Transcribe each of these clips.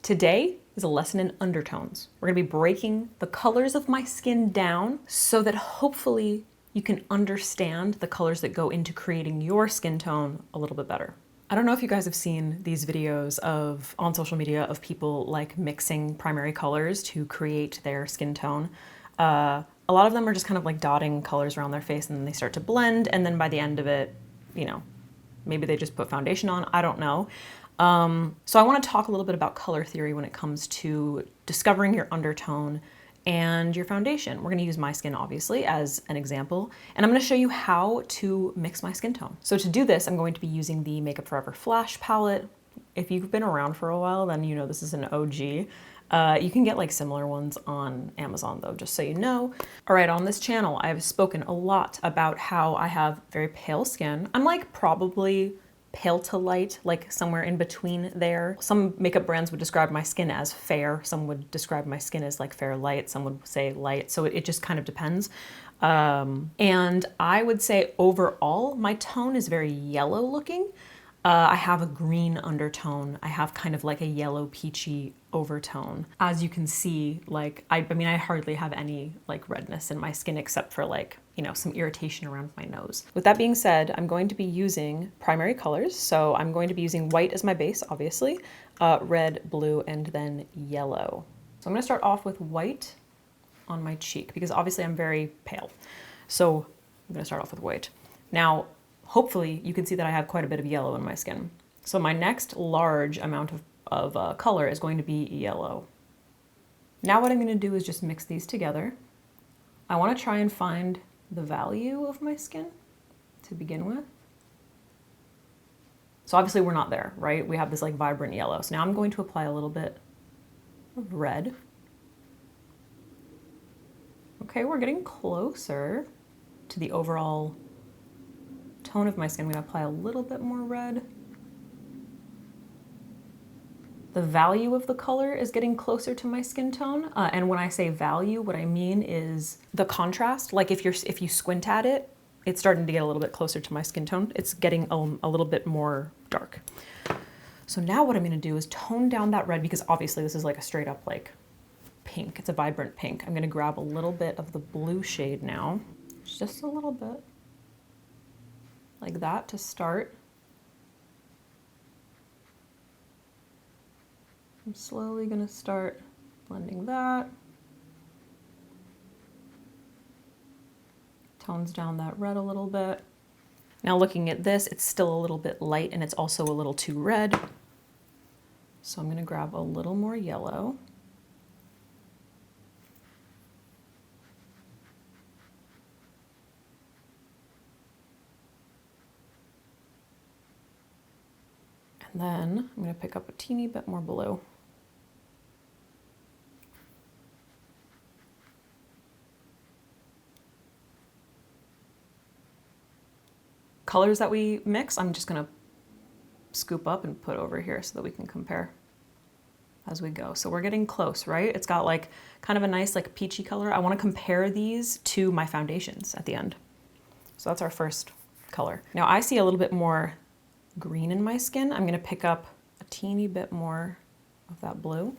Today is a lesson in undertones. We're gonna be breaking the colors of my skin down so that hopefully you can understand the colors that go into creating your skin tone a little bit better. I don't know if you guys have seen these videos on social media of people like mixing primary colors to create their skin tone. A lot of them are just kind of like dotting colors around their face and then they start to blend, and then by the end of it, you know, maybe they just put foundation on, I don't know. So I want to talk a little bit about color theory when it comes to discovering your undertone and your foundation. We're going to use my skin obviously as an example, and I'm going to show you how to mix my skin tone. So to do this, I'm going to be using the Makeup Forever Flash palette. If you've been around for a while, then you know this is an OG. You can get like similar ones on Amazon though, just so you know. All right, on this channel, I've spoken a lot about how I have very pale skin. I'm like probably pale to light, like somewhere in between there. Some makeup brands would describe my skin as fair. Some would describe my skin as like fair light. Some would say light. So it just kind of depends. And I would say overall, my tone is very yellow looking. I have a green undertone. I have kind of like a yellow peachy overtone. As you can see, like, I mean, I hardly have any like redness in my skin except for like, you know, some irritation around my nose. With that being said, I'm going to be using primary colors. So I'm going to be using white as my base, obviously, red, blue, and then yellow. So I'm gonna start off with white on my cheek because obviously I'm very pale. So I'm gonna start off with white. Now, hopefully you can see that I have quite a bit of yellow in my skin. So my next large amount of color is going to be yellow. Now what I'm going to do is just mix these together. I want to try and find the value of my skin to begin with. So obviously we're not there, right? We have this like vibrant yellow. So now I'm going to apply a little bit of red. Okay, we're getting closer to the overall tone of my skin. I'm going to apply a little bit more red. The value of the color is getting closer to my skin tone. And when I say value, what I mean is the contrast. Like if you squint at it, it's starting to get a little bit closer to my skin tone. It's getting a little bit more dark. So now what I'm going to do is tone down that red because obviously this is like a straight up like pink. It's a vibrant pink. I'm going to grab a little bit of the blue shade now. Just a little bit. Like that to start. I'm slowly gonna start blending that. Tones down that red a little bit. Now looking at this, it's still a little bit light and it's also a little too red. So I'm gonna grab a little more yellow. And then I'm going to pick up a teeny bit more blue. Colors that we mix, I'm just going to scoop up and put over here so that we can compare as we go. So we're getting close, right? It's got like kind of a nice like peachy color. I want to compare these to my foundations at the end. So that's our first color. Now I see a little bit more green in my skin. I'm going to pick up a teeny bit more of that blue.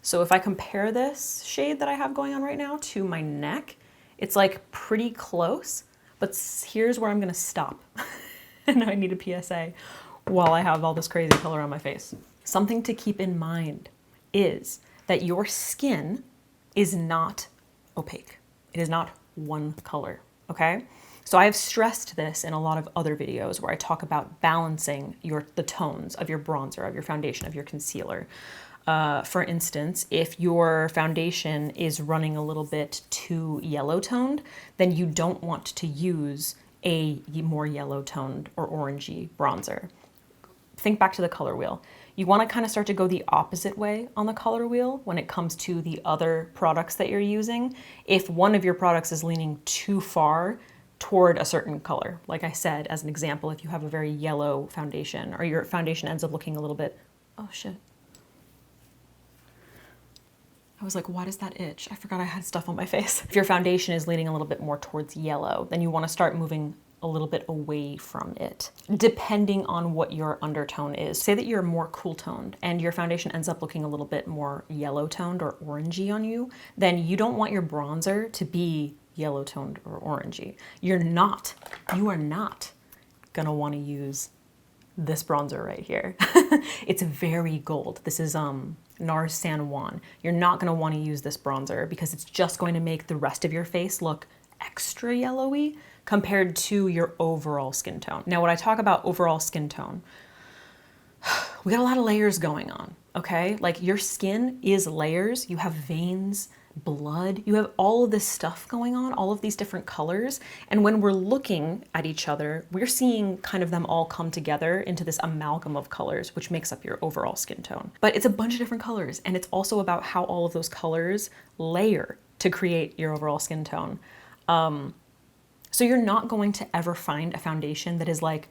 So if I compare this shade that I have going on right now to my neck, it's like pretty close, but here's where I'm going to stop. And I need a PSA while I have all this crazy color on my face. Something to keep in mind is that your skin is not opaque. It is not one color, okay? So I have stressed this in a lot of other videos where I talk about balancing the tones of your bronzer, of your foundation, of your concealer. For instance, if your foundation is running a little bit too yellow toned, then you don't want to use a more yellow toned or orangey bronzer. Think back to the color wheel. You want to kind of start to go the opposite way on the color wheel when it comes to the other products that you're using. If one of your products is leaning too far toward a certain color, like I said, as an example, if you have a very yellow foundation or your foundation ends up looking a little bit, oh shit. I was like, why does that itch? I forgot I had stuff on my face. If your foundation is leaning a little bit more towards yellow, then you want to start moving a little bit away from it, depending on what your undertone is. Say that you're more cool toned and your foundation ends up looking a little bit more yellow toned or orangey on you, then you don't want your bronzer to be yellow toned or orangey. You are not gonna wanna use this bronzer right here. It's very gold. This is NARS San Juan. You're not gonna wanna use this bronzer because it's just going to make the rest of your face look extra yellowy compared to your overall skin tone. Now, when I talk about overall skin tone, we got a lot of layers going on, okay? Like your skin is layers. You have veins, blood, you have all of this stuff going on, all of these different colors. And when we're looking at each other, we're seeing kind of them all come together into this amalgam of colors, which makes up your overall skin tone. But it's a bunch of different colors, and it's also about how all of those colors layer to create your overall skin tone. So you're not going to ever find a foundation that is like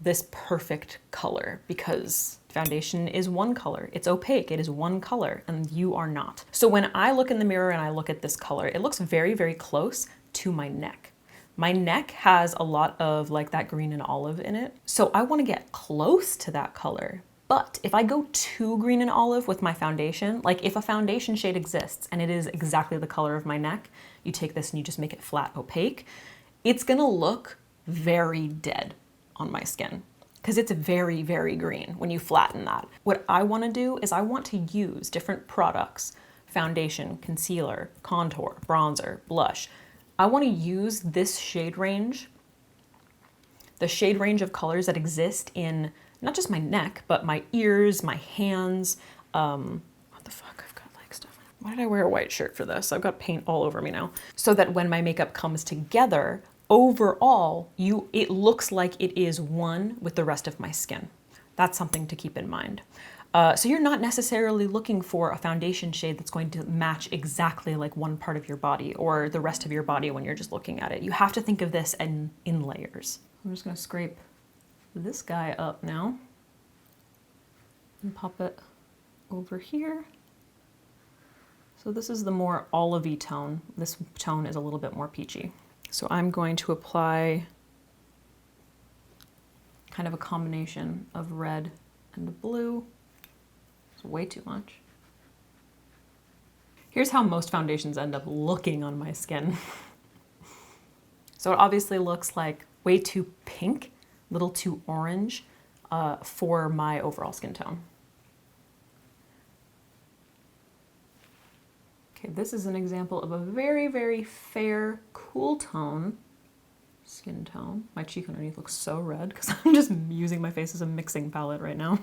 this perfect color, because foundation is one color. It's opaque, it is one color, and you are not. So when I look in the mirror and I look at this color, it looks very, very close to my neck. My neck has a lot of like that green and olive in it. So I want to get close to that color. But if I go too green and olive with my foundation, like if a foundation shade exists and it is exactly the color of my neck, you take this and you just make it flat opaque, it's gonna look very dead on my skin because it's very, very green when you flatten that. What I want to do is I want to use different products, foundation, concealer, contour, bronzer, blush. I want to use this shade range, the shade range of colors that exist in not just my neck, but my ears, my hands. What the fuck? I've got like stuff. Why did I wear a white shirt for this? I've got paint all over me now. So that when my makeup comes together, overall, it looks like it is one with the rest of my skin. That's something to keep in mind. So you're not necessarily looking for a foundation shade that's going to match exactly like one part of your body or the rest of your body when you're just looking at it. You have to think of this in layers. I'm just gonna scrape this guy up now and pop it over here. So this is the more olivey tone. This tone is a little bit more peachy. So I'm going to apply kind of a combination of red and blue. It's way too much. Here's how most foundations end up looking on my skin. So it obviously looks like way too pink, a little too orange for my overall skin tone. Okay, this is an example of a very, very fair, cool tone, skin tone. My cheek underneath looks so red because I'm just using my face as a mixing palette right now.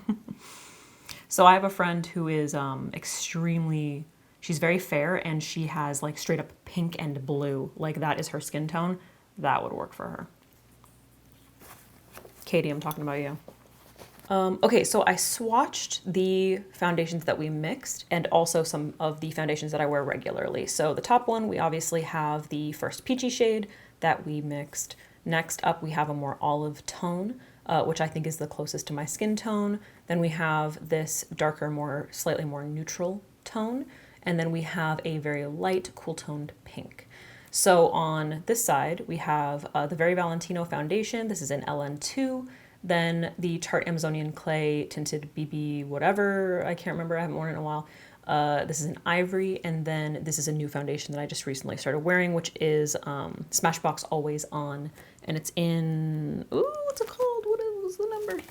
So I have a friend who is she's very fair and she has like straight up pink and blue. Like that is her skin tone. That would work for her. Katie, I'm talking about you. Okay, so I swatched the foundations that we mixed and also some of the foundations that I wear regularly. So the top one, we obviously have the first peachy shade that we mixed. Next up, we have a more olive tone, which I think is the closest to my skin tone. Then we have this darker, slightly more neutral tone. And then we have a very light, cool toned pink. So on this side, we have the Very Valentino foundation. This is an LN2. Then the Tarte Amazonian Clay Tinted BB whatever, I can't remember, I haven't worn it in a while. This is an ivory, and then this is a new foundation that I just recently started wearing, which is Smashbox Always On, and it's in, ooh, what's it called? What is the number?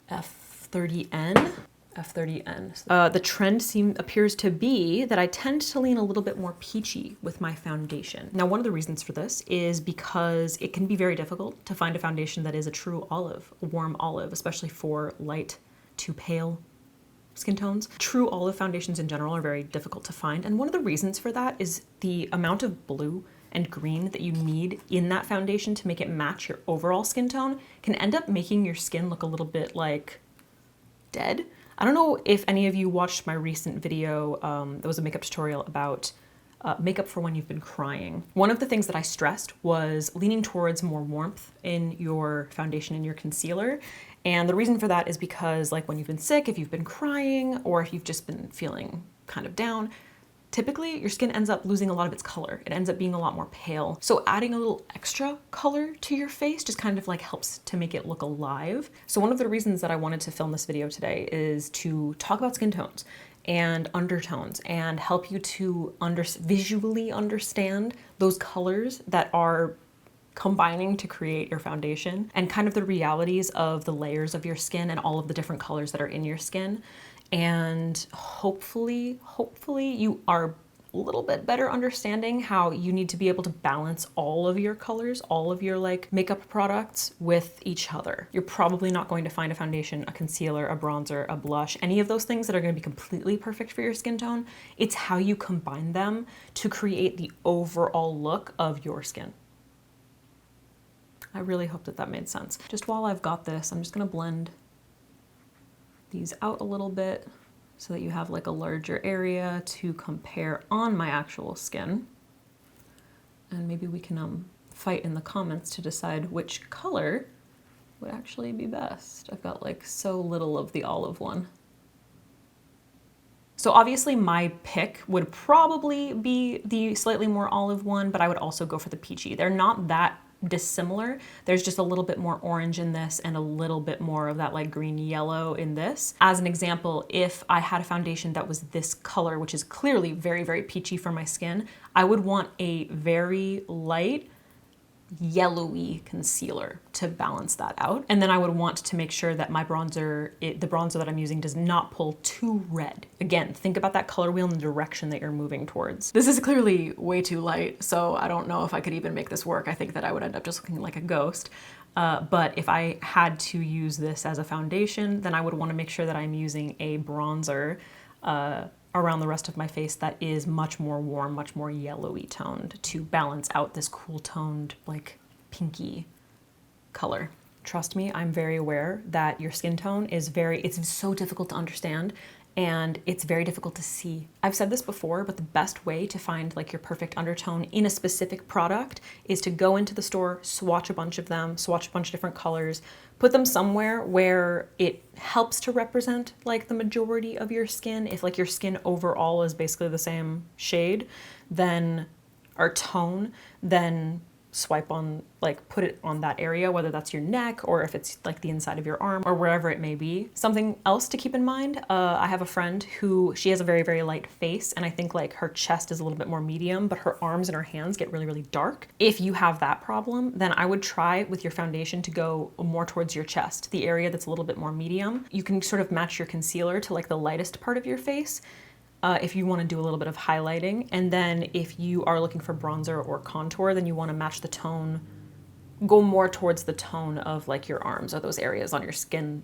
F30N. F30N. The trend appears to be that I tend to lean a little bit more peachy with my foundation. Now, one of the reasons for this is because it can be very difficult to find a foundation that is a true olive, a warm olive, especially for light to pale skin tones. True olive foundations in general are very difficult to find, and one of the reasons for that is the amount of blue and green that you need in that foundation to make it match your overall skin tone can end up making your skin look a little bit like dead. I don't know if any of you watched my recent video, that was a makeup tutorial about makeup for when you've been crying. One of the things that I stressed was leaning towards more warmth in your foundation and your concealer. And the reason for that is because like when you've been sick, if you've been crying, or if you've just been feeling kind of down, typically your skin ends up losing a lot of its color. It ends up being a lot more pale. So adding a little extra color to your face just kind of like helps to make it look alive. So one of the reasons that I wanted to film this video today is to talk about skin tones and undertones and help you to visually understand those colors that are combining to create your foundation, and kind of the realities of the layers of your skin and all of the different colors that are in your skin. And hopefully you are a little bit better understanding how you need to be able to balance all of your colors, all of your like makeup products with each other. You're probably not going to find a foundation, a concealer, a bronzer, a blush, any of those things that are going to be completely perfect for your skin tone. It's how you combine them to create the overall look of your skin. I really hope that that made sense. Just while I've got this, I'm just gonna blend these out a little bit so that you have like a larger area to compare on my actual skin. And maybe we can fight in the comments to decide which color would actually be best. I've got like so little of the olive one. So obviously my pick would probably be the slightly more olive one, but I would also go for the peachy. They're not that dissimilar. There's just a little bit more orange in this and a little bit more of that like green yellow in this. As an example, if I had a foundation that was this color, which is clearly very, very peachy for my skin, I would want a very light yellowy concealer to balance that out. And then I would want to make sure that my bronzer, the bronzer that I'm using, does not pull too red. Again, think about that color wheel and the direction that you're moving towards. This is clearly way too light, so I don't know if I could even make this work. I think that I would end up just looking like a ghost. But if I had to use this as a foundation, then I would want to make sure that I'm using a bronzer around the rest of my face that is much more warm, much more yellowy toned to balance out this cool toned, like pinky color. Trust me, I'm very aware that your skin tone is it's so difficult to understand and it's very difficult to see. I've said this before, but the best way to find like your perfect undertone in a specific product is to go into the store, swatch a bunch of them, swatch a bunch of different colors, put them somewhere where it helps to represent like the majority of your skin. If like your skin overall is basically the same shade, then, or tone, then swipe on, like put it on that area, whether that's your neck or if it's like the inside of your arm or wherever it may be. Something else to keep in mind, I have a friend who, she has a very, very light face, and I think like her chest is a little bit more medium, but her arms and her hands get really, really dark. If you have that problem, then I would try with your foundation to go more towards your chest, the area that's a little bit more medium. You can sort of match your concealer to like the lightest part of your face, if you want to do a little bit of highlighting. And then if you are looking for bronzer or contour, then you want to match the tone, go more towards the tone of like your arms or those areas on your skin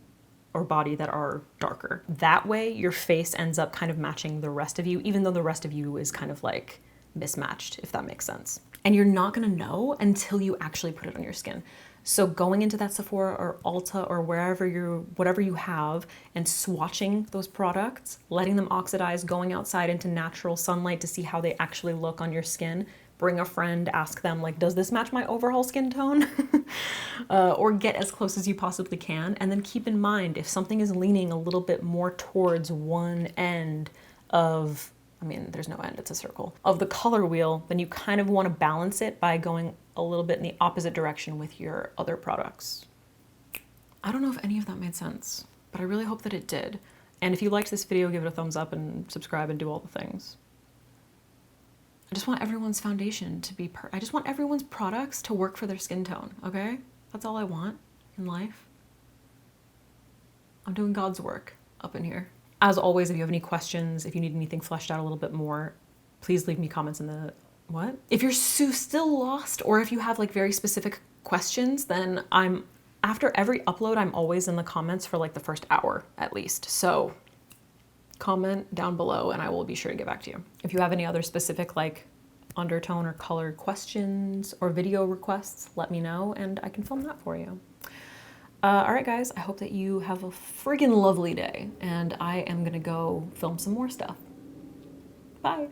or body that are darker. That way your face ends up kind of matching the rest of you, even though the rest of you is kind of like mismatched, if that makes sense. And you're not gonna know until you actually put it on your skin. So going into that Sephora or Ulta or whatever you have and swatching those products, letting them oxidize, going outside into natural sunlight to see how they actually look on your skin. Bring a friend, ask them like, does this match my overall skin tone? Or get as close as you possibly can. And then keep in mind, if something is leaning a little bit more towards one end of, I mean, there's no end, it's a circle, of the color wheel, then you kind of want to balance it by going a little bit in the opposite direction with your other products. I don't know if any of that made sense, but I really hope that it did. And if you liked this video, give it a thumbs up and subscribe and do all the things. I just want everyone's foundation to be I just want everyone's products to work for their skin tone, okay? That's all I want in life. I'm doing God's work up in here. As always, if you have any questions, if you need anything fleshed out a little bit more, please leave me comments in the what? If you're still lost, or if you have like very specific questions, then after every upload, I'm always in the comments for like the first hour at least. So comment down below and I will be sure to get back to you. If you have any other specific like undertone or color questions or video requests, let me know and I can film that for you. All right, guys, I hope that you have a friggin' lovely day, and I am gonna go film some more stuff. Bye.